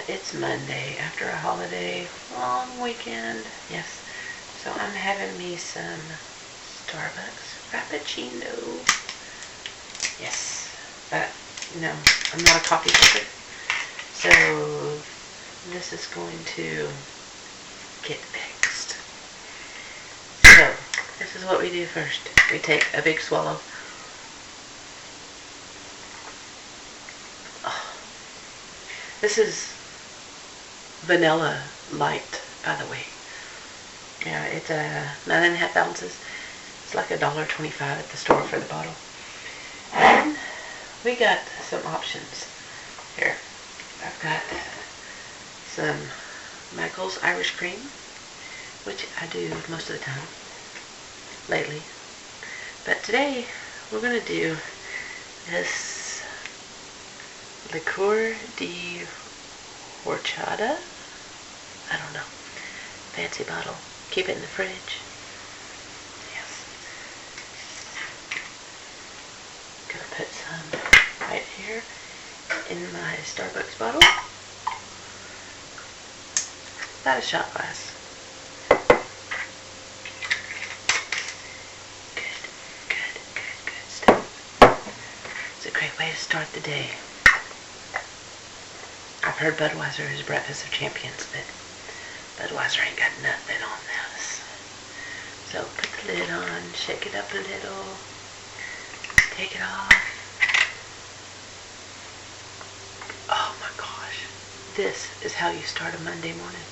it's Monday after a holiday, long weekend. Yes. So I'm having me some Starbucks Frappuccino. Yes. But, no, I'm not a coffee drinker. So this is going to get fixed. So this is what we do first. We take a big swallow. Oh. This is vanilla light, by the way. Yeah, it's 9.5 ounces. It's like $1.25 at the store for the bottle. And we got some options here. I've got some Michael's Irish Cream, which I do most of the time lately. But today we're going to do this Liqueur de Horchata. I don't know. Fancy bottle. Keep it in the fridge. Yes. Gonna put some right here in my Starbucks bottle. About a shot glass. Good stuff. It's a great way to start the day. I've heard Budweiser is breakfast of champions, but Budweiser ain't got nothing on this. So put the lid on, shake it up a little, take it off. Oh my gosh, this is how you start a Monday morning.